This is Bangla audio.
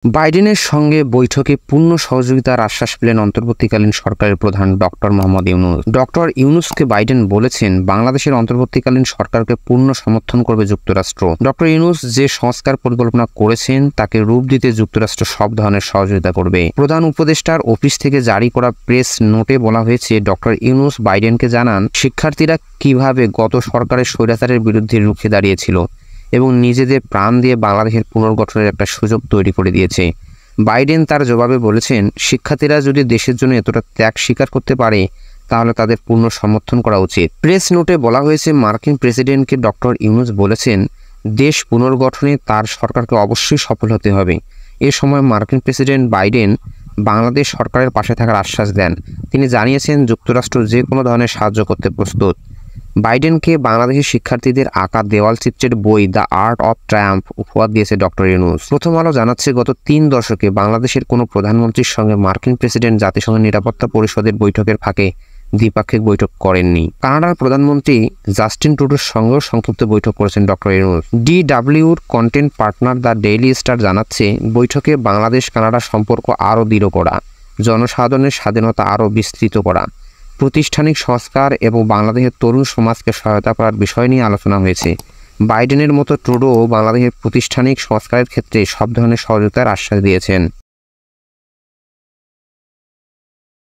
বাইডেনের সঙ্গে বৈঠকে পূর্ণ সহযোগিতার আশ্বাস পেলেন অন্তর্বর্তীকালীন সরকারের প্রধান ডক্টর মোহাম্মদ ইউনূস। ডক্টর ইউনূসকে বাইডেন বলেছেন, বাংলাদেশের অন্তর্বর্তীকালীন সরকারকে পূর্ণ সমর্থন করবে যুক্তরাষ্ট্র। ডক্টর ইউনূস যে সংস্কার পরিকল্পনা করেছেন তাকে রূপ দিতে যুক্তরাষ্ট্র সব ধরনের সহযোগিতা করবে। প্রধান উপদেষ্টার অফিস থেকে জারি করা প্রেস নোটে বলা হয়েছে, ডক্টর ইউনূস বাইডেনকে জানান, শিক্ষার্থীরা কিভাবে গত সরকারের স্বৈরাচারের বিরুদ্ধে রুখে দাঁড়িয়েছিল এবং নিজেদের প্রাণ দিয়ে বাংলাদেশের পুনর্গঠনের একটা সুযোগ তৈরি করে দিয়েছে। বাইডেন তার জবাবে বলেছেন, শিক্ষার্থীরা যদি দেশের জন্য এতটা ত্যাগ স্বীকার করতে পারে তাহলে তাদের পূর্ণ সমর্থন করা উচিত। প্রেস নোটে বলা হয়েছে, মার্কিন প্রেসিডেন্টকে ডক্টর ইউনূস বলেছেন, দেশ পুনর্গঠনে তার সরকারকে অবশ্যই সফল হতে হবে। এ সময় মার্কিন প্রেসিডেন্ট বাইডেন বাংলাদেশ সরকারের পাশে থাকার আশ্বাস দেন। তিনি জানিয়েছেন, যুক্তরাষ্ট্র যে কোনো ধরনের সাহায্য করতে প্রস্তুত। বাইডেনকে বাংলাদেশের শিক্ষার্থীদের আঁকা দেওয়াল চিত্রের বই দ্য আর্ট অফ ট্রায়াম্ফ উপহার দিয়েছে ডক্টর ইউনূস। প্রথম আলো জানাচ্ছে, গত 3 দশকে বাংলাদেশের কোনো প্রধানমন্ত্রীর সঙ্গে মার্কিন প্রেসিডেন্ট জাতিসংঘের নিরাপত্তা পরিষদের বৈঠকের ফাঁকে দ্বিপাক্ষিক বৈঠক করেননি। কানাডার প্রধানমন্ত্রী জাস্টিন ট্রুডোর সঙ্গেও সংক্ষিপ্ত বৈঠক করেছেন ডক্টর ইউনূস। ডিডব্লিউর content partner the Daily Star জানাচ্ছে, বৈঠকে বাংলাদেশ কানাডা সম্পর্ক আরও দৃঢ় করা, জনসাধারণের স্বাধীনতা আরও বিস্তৃত করা, প্রাতিষ্ঠানিক সংস্কার এবং বাংলাদেশের তরুণ সমাজকে সহায়তা করার বিষয় নিয়ে আলোচনা হয়েছে। বাইডেনের মতো ট্রুডো বাংলাদেশের প্রাতিষ্ঠানিক সংস্কারের ক্ষেত্রে সব ধরনের সহযোগিতার আশ্বাস দিয়েছেন।